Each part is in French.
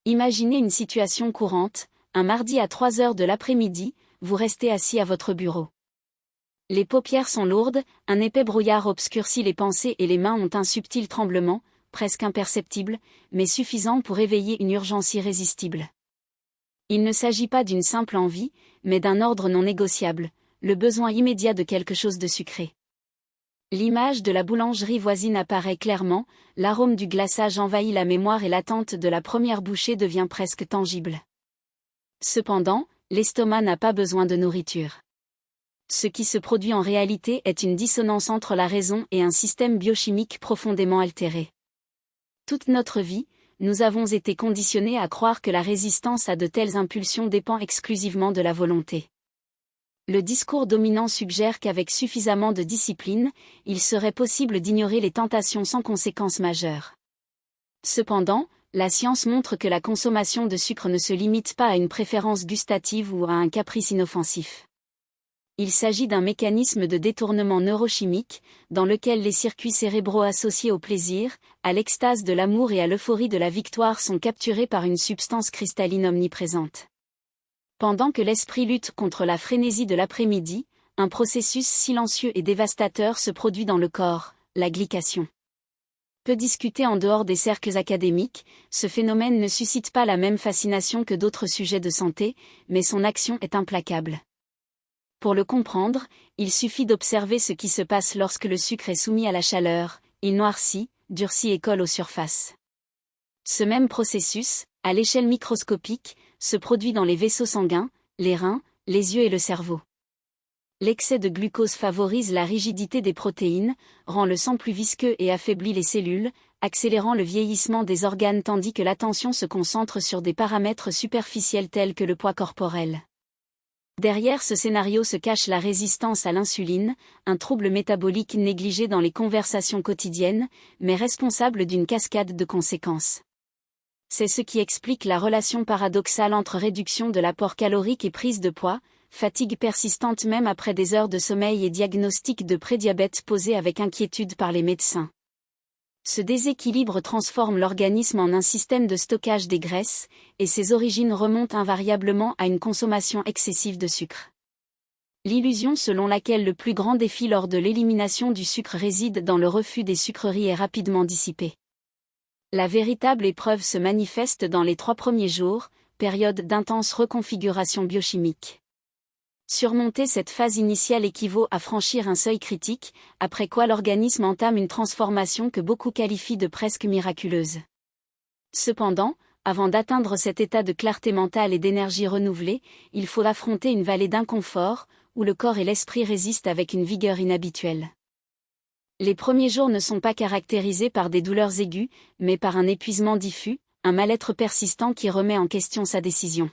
Imaginez une situation courante, un mardi à 3 heures de l'après-midi, vous restez assis à votre bureau. Les paupières sont lourdes, un épais brouillard obscurcit les pensées et les mains ont un subtil tremblement, presque imperceptible, mais suffisant pour éveiller une urgence irrésistible. Il ne s'agit pas d'une simple envie, mais d'un ordre non négociable, le besoin immédiat de quelque chose de sucré. L'image de la boulangerie voisine apparaît clairement, l'arôme du glaçage envahit la mémoire et l'attente de la première bouchée devient presque tangible. Cependant, l'estomac n'a pas besoin de nourriture. Ce qui se produit en réalité est une dissonance entre la raison et un système biochimique profondément altéré. Toute notre vie, nous avons été conditionnés à croire que la résistance à de telles impulsions dépend exclusivement de la volonté. Le discours dominant suggère qu'avec suffisamment de discipline, il serait possible d'ignorer les tentations sans conséquences majeures. Cependant, la science montre que la consommation de sucre ne se limite pas à une préférence gustative ou à un caprice inoffensif. Il s'agit d'un mécanisme de détournement neurochimique, dans lequel les circuits cérébraux associés au plaisir, à l'extase de l'amour et à l'euphorie de la victoire sont capturés par une substance cristalline omniprésente. Pendant que l'esprit lutte contre la frénésie de l'après-midi, un processus silencieux et dévastateur se produit dans le corps, la glycation. Peu discuté en dehors des cercles académiques, ce phénomène ne suscite pas la même fascination que d'autres sujets de santé, mais son action est implacable. Pour le comprendre, il suffit d'observer ce qui se passe lorsque le sucre est soumis à la chaleur, il noircit, durcit et colle aux surfaces. Ce même processus, à l'échelle microscopique, se produit dans les vaisseaux sanguins, les reins, les yeux et le cerveau. L'excès de glucose favorise la rigidité des protéines, rend le sang plus visqueux et affaiblit les cellules, accélérant le vieillissement des organes tandis que l'attention se concentre sur des paramètres superficiels tels que le poids corporel. Derrière ce scénario se cache la résistance à l'insuline, un trouble métabolique négligé dans les conversations quotidiennes, mais responsable d'une cascade de conséquences. C'est ce qui explique la relation paradoxale entre réduction de l'apport calorique et prise de poids, fatigue persistante même après des heures de sommeil et diagnostic de prédiabète posé avec inquiétude par les médecins. Ce déséquilibre transforme l'organisme en un système de stockage des graisses, et ses origines remontent invariablement à une consommation excessive de sucre. L'illusion selon laquelle le plus grand défi lors de l'élimination du sucre réside dans le refus des sucreries est rapidement dissipée. La véritable épreuve se manifeste dans les 3 premiers jours, période d'intense reconfiguration biochimique. Surmonter cette phase initiale équivaut à franchir un seuil critique, après quoi l'organisme entame une transformation que beaucoup qualifient de presque miraculeuse. Cependant, avant d'atteindre cet état de clarté mentale et d'énergie renouvelée, il faut affronter une vallée d'inconfort, où le corps et l'esprit résistent avec une vigueur inhabituelle. Les premiers jours ne sont pas caractérisés par des douleurs aiguës, mais par un épuisement diffus, un mal-être persistant qui remet en question sa décision.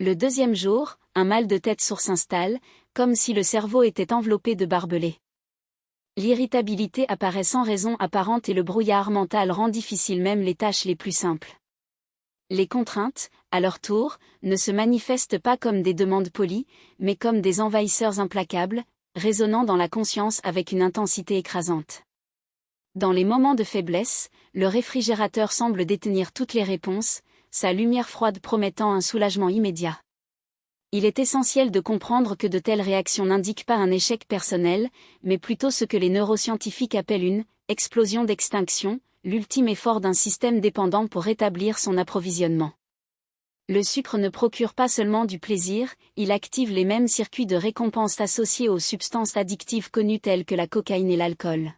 Le deuxième jour, un mal de tête sourd s'installe, comme si le cerveau était enveloppé de barbelés. L'irritabilité apparaît sans raison apparente et le brouillard mental rend difficile même les tâches les plus simples. Les contraintes, à leur tour, ne se manifestent pas comme des demandes polies, mais comme des envahisseurs implacables, résonnant dans la conscience avec une intensité écrasante. Dans les moments de faiblesse, le réfrigérateur semble détenir toutes les réponses, sa lumière froide promettant un soulagement immédiat. Il est essentiel de comprendre que de telles réactions n'indiquent pas un échec personnel, mais plutôt ce que les neuroscientifiques appellent une « explosion d'extinction », l'ultime effort d'un système dépendant pour rétablir son approvisionnement. Le sucre ne procure pas seulement du plaisir, il active les mêmes circuits de récompense associés aux substances addictives connues telles que la cocaïne et l'alcool.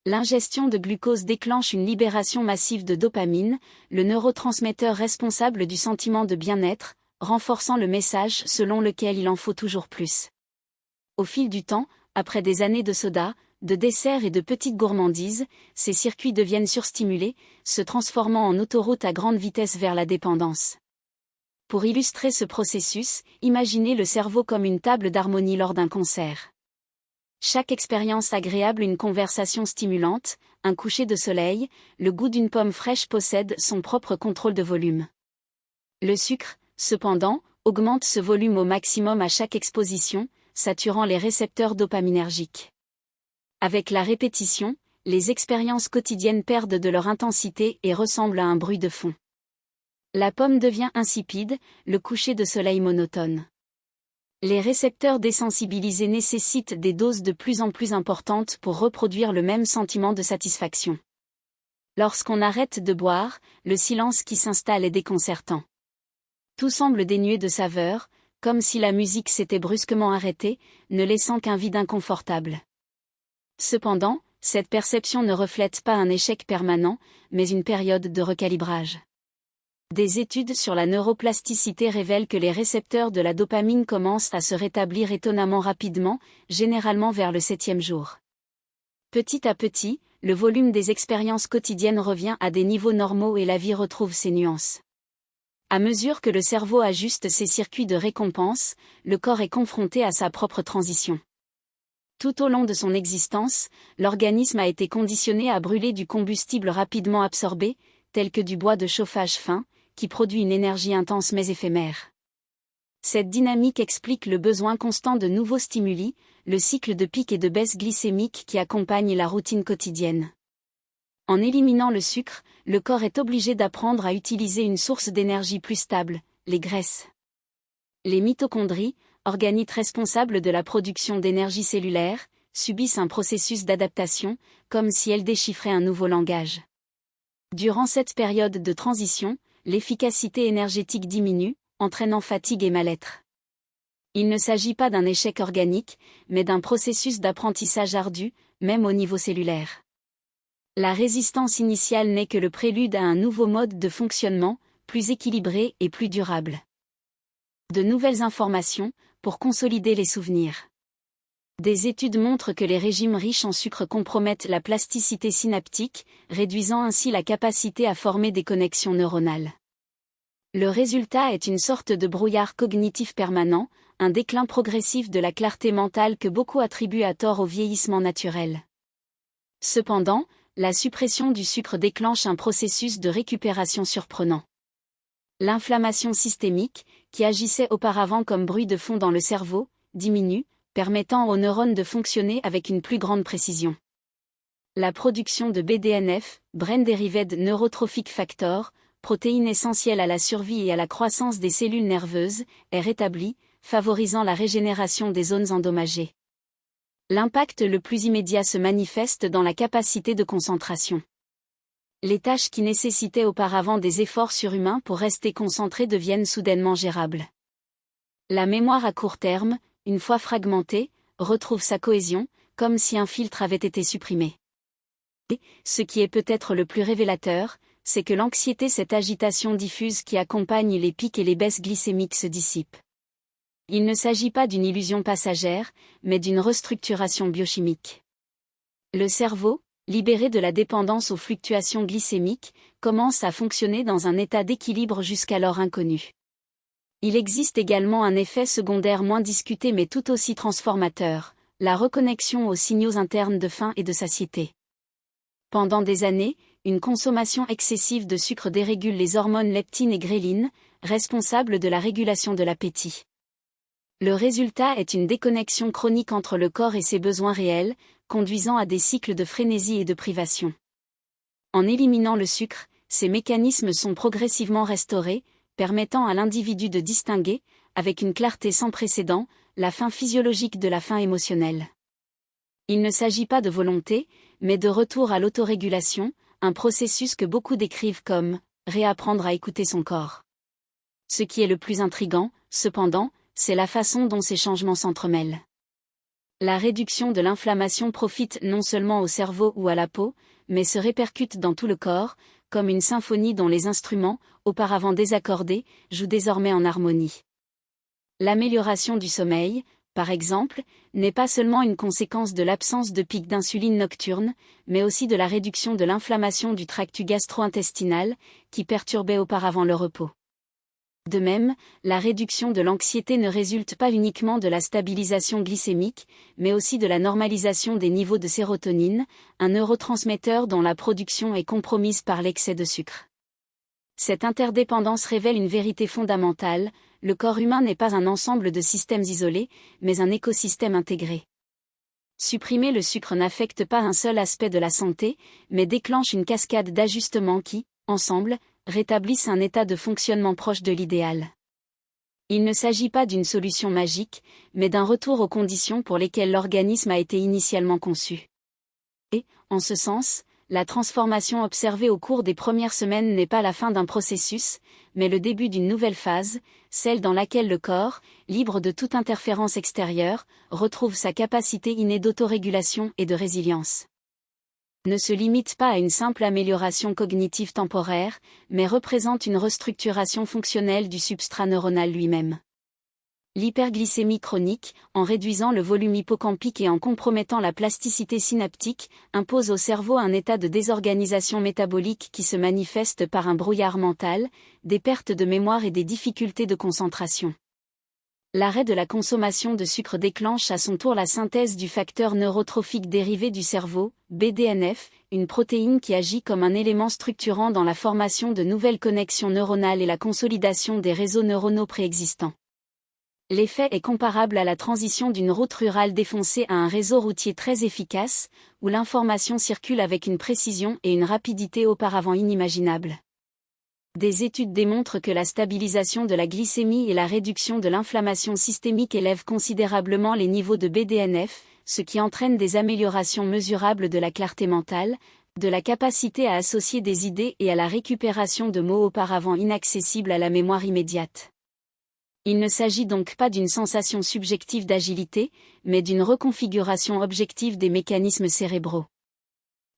L'ingestion de glucose déclenche une libération massive de dopamine, le neurotransmetteur responsable du sentiment de bien-être, renforçant le message selon lequel il en faut toujours plus. Au fil du temps, après des années de soda, de desserts et de petites gourmandises, ces circuits deviennent surstimulés, se transformant en autoroute à grande vitesse vers la dépendance. Pour illustrer ce processus, imaginez le cerveau comme une table d'harmonie lors d'un concert. Chaque expérience agréable, une conversation stimulante, un coucher de soleil, le goût d'une pomme fraîche possède son propre contrôle de volume. Le sucre, cependant, augmente ce volume au maximum à chaque exposition, saturant les récepteurs dopaminergiques. Avec la répétition, les expériences quotidiennes perdent de leur intensité et ressemblent à un bruit de fond. La pomme devient insipide, le coucher de soleil monotone. Les récepteurs désensibilisés nécessitent des doses de plus en plus importantes pour reproduire le même sentiment de satisfaction. Lorsqu'on arrête de boire, le silence qui s'installe est déconcertant. Tout semble dénué de saveur, comme si la musique s'était brusquement arrêtée, ne laissant qu'un vide inconfortable. Cependant, cette perception ne reflète pas un échec permanent, mais une période de recalibrage. Des études sur la neuroplasticité révèlent que les récepteurs de la dopamine commencent à se rétablir étonnamment rapidement, généralement vers le 7e jour. Petit à petit, le volume des expériences quotidiennes revient à des niveaux normaux et la vie retrouve ses nuances. À mesure que le cerveau ajuste ses circuits de récompense, le corps est confronté à sa propre transition. Tout au long de son existence, l'organisme a été conditionné à brûler du combustible rapidement absorbé, tel que du bois de chauffage fin, qui produit une énergie intense mais éphémère. Cette dynamique explique le besoin constant de nouveaux stimuli, le cycle de pic et de baisse glycémique qui accompagne la routine quotidienne. En éliminant le sucre, le corps est obligé d'apprendre à utiliser une source d'énergie plus stable, les graisses. Les mitochondries, organites responsables de la production d'énergie cellulaire, subissent un processus d'adaptation, comme si elles déchiffraient un nouveau langage. Durant cette période de transition, l'efficacité énergétique diminue, entraînant fatigue et mal-être. Il ne s'agit pas d'un échec organique, mais d'un processus d'apprentissage ardu, même au niveau cellulaire. La résistance initiale n'est que le prélude à un nouveau mode de fonctionnement, plus équilibré et plus durable. De nouvelles informations, pour consolider les souvenirs. Des études montrent que les régimes riches en sucre compromettent la plasticité synaptique, réduisant ainsi la capacité à former des connexions neuronales. Le résultat est une sorte de brouillard cognitif permanent, un déclin progressif de la clarté mentale que beaucoup attribuent à tort au vieillissement naturel. Cependant, la suppression du sucre déclenche un processus de récupération surprenant. L'inflammation systémique, qui agissait auparavant comme bruit de fond dans le cerveau, diminue, permettant aux neurones de fonctionner avec une plus grande précision. La production de BDNF, Brain Derived Neurotrophic Factor, protéine essentielle à la survie et à la croissance des cellules nerveuses, est rétablie, favorisant la régénération des zones endommagées. L'impact le plus immédiat se manifeste dans la capacité de concentration. Les tâches qui nécessitaient auparavant des efforts surhumains pour rester concentrées deviennent soudainement gérables. La mémoire à court terme, une fois fragmentée, retrouve sa cohésion, comme si un filtre avait été supprimé. Et, ce qui est peut-être le plus révélateur, c'est que l'anxiété, cette agitation diffuse qui accompagne les pics et les baisses glycémiques, se dissipe. Il ne s'agit pas d'une illusion passagère, mais d'une restructuration biochimique. Le cerveau, libéré de la dépendance aux fluctuations glycémiques, commence à fonctionner dans un état d'équilibre jusqu'alors inconnu. Il existe également un effet secondaire moins discuté mais tout aussi transformateur, la reconnexion aux signaux internes de faim et de satiété. Pendant des années, une consommation excessive de sucre dérégule les hormones leptine et gréline, responsables de la régulation de l'appétit. Le résultat est une déconnexion chronique entre le corps et ses besoins réels, conduisant à des cycles de frénésie et de privation. En éliminant le sucre, ces mécanismes sont progressivement restaurés, permettant à l'individu de distinguer, avec une clarté sans précédent, la faim physiologique de la faim émotionnelle. Il ne s'agit pas de volonté, mais de retour à l'autorégulation, un processus que beaucoup décrivent comme « réapprendre à écouter son corps ». Ce qui est le plus intrigant, cependant, c'est la façon dont ces changements s'entremêlent. La réduction de l'inflammation profite non seulement au cerveau ou à la peau, mais se répercute dans tout le corps, comme une symphonie dont les instruments, auparavant désaccordés, jouent désormais en harmonie. L'amélioration du sommeil, par exemple, n'est pas seulement une conséquence de l'absence de pic d'insuline nocturne, mais aussi de la réduction de l'inflammation du tractus gastro-intestinal, qui perturbait auparavant le repos. De même, la réduction de l'anxiété ne résulte pas uniquement de la stabilisation glycémique, mais aussi de la normalisation des niveaux de sérotonine, un neurotransmetteur dont la production est compromise par l'excès de sucre. Cette interdépendance révèle une vérité fondamentale, le corps humain n'est pas un ensemble de systèmes isolés, mais un écosystème intégré. Supprimer le sucre n'affecte pas un seul aspect de la santé, mais déclenche une cascade d'ajustements qui, ensemble, rétablissent un état de fonctionnement proche de l'idéal. Il ne s'agit pas d'une solution magique, mais d'un retour aux conditions pour lesquelles l'organisme a été initialement conçu. Et, en ce sens, la transformation observée au cours des premières semaines n'est pas la fin d'un processus, mais le début d'une nouvelle phase, celle dans laquelle le corps, libre de toute interférence extérieure, retrouve sa capacité innée d'autorégulation et de résilience. Ne se limite pas à une simple amélioration cognitive temporaire, mais représente une restructuration fonctionnelle du substrat neuronal lui-même. L'hyperglycémie chronique, en réduisant le volume hippocampique et en compromettant la plasticité synaptique, impose au cerveau un état de désorganisation métabolique qui se manifeste par un brouillard mental, des pertes de mémoire et des difficultés de concentration. L'arrêt de la consommation de sucre déclenche à son tour la synthèse du facteur neurotrophique dérivé du cerveau, BDNF, une protéine qui agit comme un élément structurant dans la formation de nouvelles connexions neuronales et la consolidation des réseaux neuronaux préexistants. L'effet est comparable à la transition d'une route rurale défoncée à un réseau routier très efficace, où l'information circule avec une précision et une rapidité auparavant inimaginables. Des études démontrent que la stabilisation de la glycémie et la réduction de l'inflammation systémique élèvent considérablement les niveaux de BDNF, ce qui entraîne des améliorations mesurables de la clarté mentale, de la capacité à associer des idées et à la récupération de mots auparavant inaccessibles à la mémoire immédiate. Il ne s'agit donc pas d'une sensation subjective d'agilité, mais d'une reconfiguration objective des mécanismes cérébraux.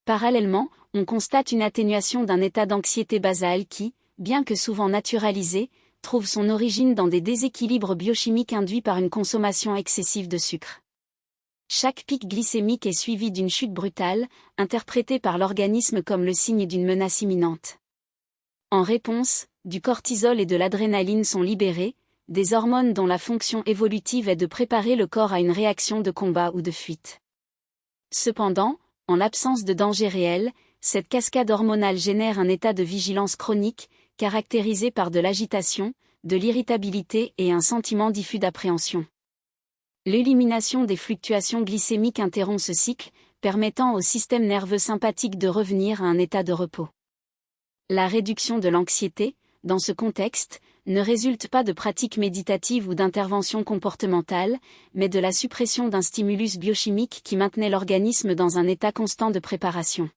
Parallèlement, on constate une atténuation d'un état d'anxiété basale qui, bien que souvent naturalisé, trouve son origine dans des déséquilibres biochimiques induits par une consommation excessive de sucre. Chaque pic glycémique est suivi d'une chute brutale, interprétée par l'organisme comme le signe d'une menace imminente. En réponse, du cortisol et de l'adrénaline sont libérés, des hormones dont la fonction évolutive est de préparer le corps à une réaction de combat ou de fuite. Cependant, en l'absence de danger réel, cette cascade hormonale génère un état de vigilance chronique, caractérisé par de l'agitation, de l'irritabilité et un sentiment diffus d'appréhension. L'élimination des fluctuations glycémiques interrompt ce cycle, permettant au système nerveux sympathique de revenir à un état de repos. La réduction de l'anxiété, dans ce contexte, ne résulte pas de pratiques méditatives ou d'interventions comportementales, mais de la suppression d'un stimulus biochimique qui maintenait l'organisme dans un état constant de préparation.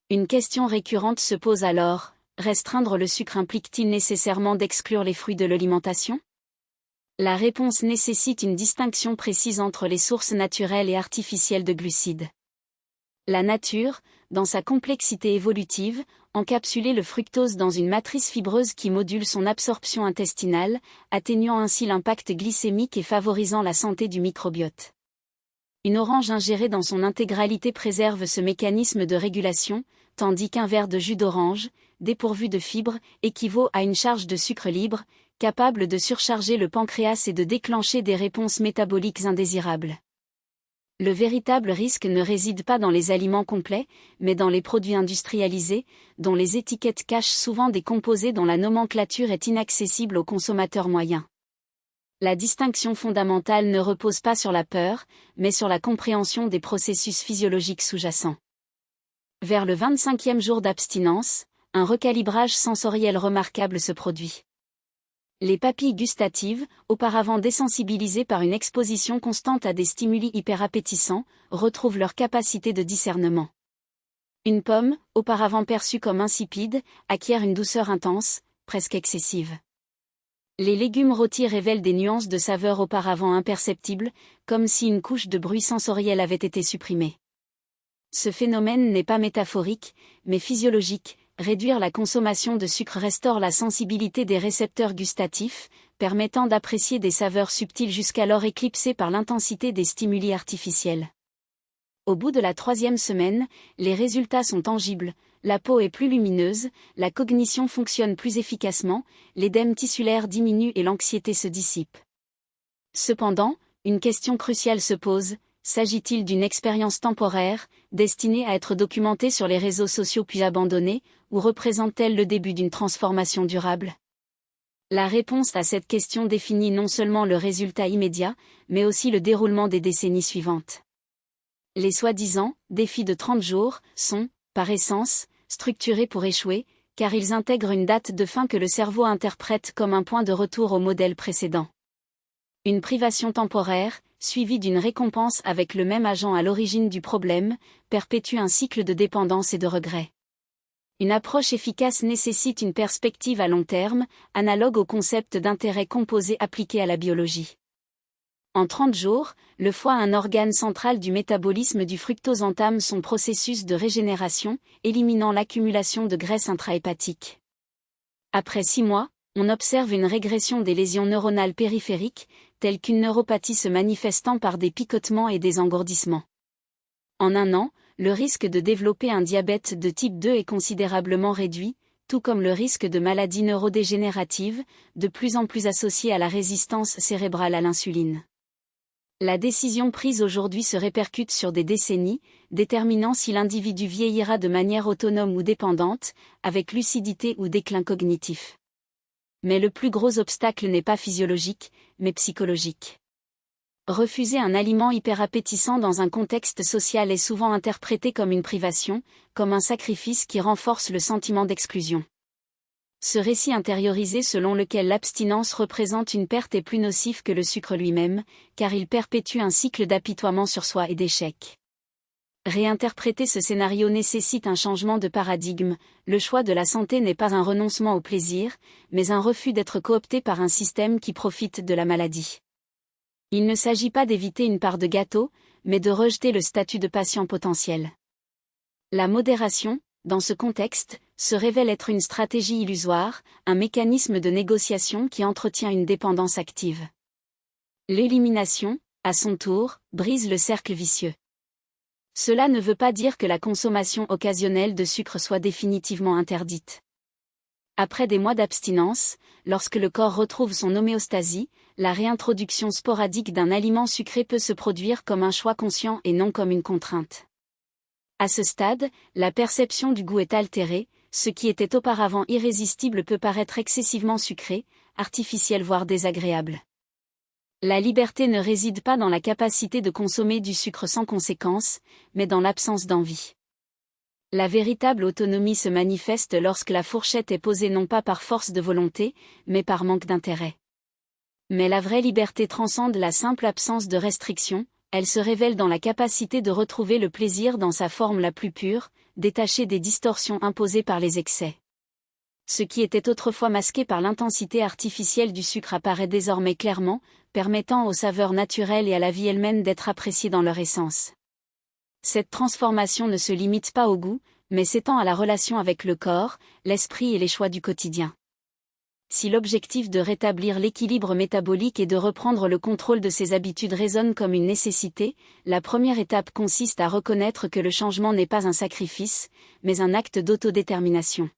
Une question récurrente se pose alors: restreindre le sucre implique-t-il nécessairement d'exclure les fruits de l'alimentation ? La réponse nécessite une distinction précise entre les sources naturelles et artificielles de glucides. La nature, dans sa complexité évolutive, encapsulait le fructose dans une matrice fibreuse qui module son absorption intestinale, atténuant ainsi l'impact glycémique et favorisant la santé du microbiote. Une orange ingérée dans son intégralité préserve ce mécanisme de régulation, tandis qu'un verre de jus d'orange, dépourvu de fibres, équivaut à une charge de sucre libre, capable de surcharger le pancréas et de déclencher des réponses métaboliques indésirables. Le véritable risque ne réside pas dans les aliments complets, mais dans les produits industrialisés, dont les étiquettes cachent souvent des composés dont la nomenclature est inaccessible aux consommateurs moyens. La distinction fondamentale ne repose pas sur la peur, mais sur la compréhension des processus physiologiques sous-jacents. Vers le 25e jour d'abstinence, un recalibrage sensoriel remarquable se produit. Les papilles gustatives, auparavant désensibilisées par une exposition constante à des stimuli hyperappétissants, retrouvent leur capacité de discernement. Une pomme, auparavant perçue comme insipide, acquiert une douceur intense, presque excessive. Les légumes rôtis révèlent des nuances de saveur auparavant imperceptibles, comme si une couche de bruit sensoriel avait été supprimée. Ce phénomène n'est pas métaphorique, mais physiologique. Réduire la consommation de sucre restaure la sensibilité des récepteurs gustatifs, permettant d'apprécier des saveurs subtiles jusqu'alors éclipsées par l'intensité des stimuli artificiels. Au bout de la 3e semaine, les résultats sont tangibles, la peau est plus lumineuse, la cognition fonctionne plus efficacement, l'édème tissulaire diminue et l'anxiété se dissipe. Cependant, une question cruciale se pose: s'agit-il d'une expérience temporaire, destinée à être documentée sur les réseaux sociaux puis abandonnée, ou représente-t-elle le début d'une transformation durable ? La réponse à cette question définit non seulement le résultat immédiat, mais aussi le déroulement des décennies suivantes. Les soi-disant défis de 30 jours sont, par essence, structurés pour échouer, car ils intègrent une date de fin que le cerveau interprète comme un point de retour au modèle précédent. Une privation temporaire, suivie d'une récompense avec le même agent à l'origine du problème, perpétue un cycle de dépendance et de regret. Une approche efficace nécessite une perspective à long terme, analogue au concept d'intérêt composé appliqué à la biologie. En 30 jours, le foie, un organe central du métabolisme du fructose, entame son processus de régénération, éliminant l'accumulation de graisse intrahépatique. Après 6 mois, on observe une régression des lésions neuronales périphériques, telles qu'une neuropathie se manifestant par des picotements et des engourdissements. En 1 an, le risque de développer un diabète de type 2 est considérablement réduit, tout comme le risque de maladies neurodégénératives, de plus en plus associées à la résistance cérébrale à l'insuline. La décision prise aujourd'hui se répercute sur des décennies, déterminant si l'individu vieillira de manière autonome ou dépendante, avec lucidité ou déclin cognitif. Mais le plus gros obstacle n'est pas physiologique, mais psychologique. Refuser un aliment hyperappétissant dans un contexte social est souvent interprété comme une privation, comme un sacrifice qui renforce le sentiment d'exclusion. Ce récit intériorisé selon lequel l'abstinence représente une perte est plus nocif que le sucre lui-même, car il perpétue un cycle d'apitoiement sur soi et d'échec. Réinterpréter ce scénario nécessite un changement de paradigme. Le choix de la santé n'est pas un renoncement au plaisir, mais un refus d'être coopté par un système qui profite de la maladie. Il ne s'agit pas d'éviter une part de gâteau, mais de rejeter le statut de patient potentiel. La modération, dans ce contexte, se révèle être une stratégie illusoire, un mécanisme de négociation qui entretient une dépendance active. L'élimination, à son tour, brise le cercle vicieux. Cela ne veut pas dire que la consommation occasionnelle de sucre soit définitivement interdite. Après des mois d'abstinence, lorsque le corps retrouve son homéostasie, la réintroduction sporadique d'un aliment sucré peut se produire comme un choix conscient et non comme une contrainte. À ce stade, la perception du goût est altérée, ce qui était auparavant irrésistible peut paraître excessivement sucré, artificiel voire désagréable. La liberté ne réside pas dans la capacité de consommer du sucre sans conséquence, mais dans l'absence d'envie. La véritable autonomie se manifeste lorsque la fourchette est posée non pas par force de volonté, mais par manque d'intérêt. Mais la vraie liberté transcende la simple absence de restriction, elle se révèle dans la capacité de retrouver le plaisir dans sa forme la plus pure, détachée des distorsions imposées par les excès. Ce qui était autrefois masqué par l'intensité artificielle du sucre apparaît désormais clairement, permettant aux saveurs naturelles et à la vie elle-même d'être appréciées dans leur essence. Cette transformation ne se limite pas au goût, mais s'étend à la relation avec le corps, l'esprit et les choix du quotidien. Si l'objectif de rétablir l'équilibre métabolique et de reprendre le contrôle de ses habitudes résonne comme une nécessité, la première étape consiste à reconnaître que le changement n'est pas un sacrifice, mais un acte d'autodétermination.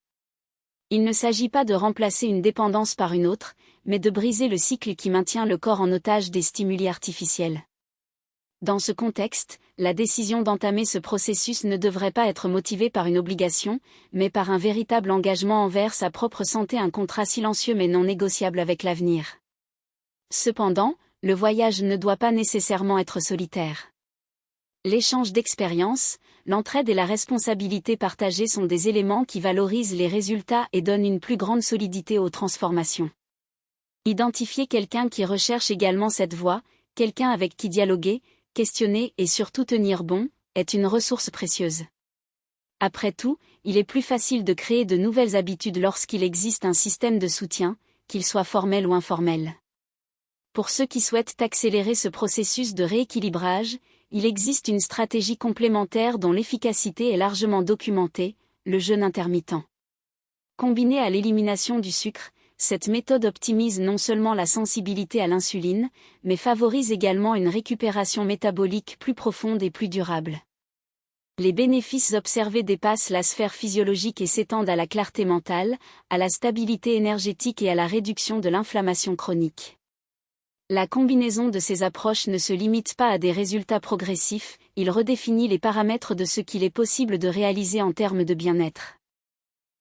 Il ne s'agit pas de remplacer une dépendance par une autre, mais de briser le cycle qui maintient le corps en otage des stimuli artificiels. Dans ce contexte, la décision d'entamer ce processus ne devrait pas être motivée par une obligation, mais par un véritable engagement envers sa propre santé, un contrat silencieux mais non négociable avec l'avenir. Cependant, le voyage ne doit pas nécessairement être solitaire. L'échange d'expériences, l'entraide et la responsabilité partagée sont des éléments qui valorisent les résultats et donnent une plus grande solidité aux transformations. Identifier quelqu'un qui recherche également cette voie, quelqu'un avec qui dialoguer, questionner et surtout tenir bon, est une ressource précieuse. Après tout, il est plus facile de créer de nouvelles habitudes lorsqu'il existe un système de soutien, qu'il soit formel ou informel. Pour ceux qui souhaitent accélérer ce processus de rééquilibrage, il existe une stratégie complémentaire dont l'efficacité est largement documentée, le jeûne intermittent. Combinée à l'élimination du sucre, cette méthode optimise non seulement la sensibilité à l'insuline, mais favorise également une récupération métabolique plus profonde et plus durable. Les bénéfices observés dépassent la sphère physiologique et s'étendent à la clarté mentale, à la stabilité énergétique et à la réduction de l'inflammation chronique. La combinaison de ces approches ne se limite pas à des résultats progressifs, il redéfinit les paramètres de ce qu'il est possible de réaliser en termes de bien-être.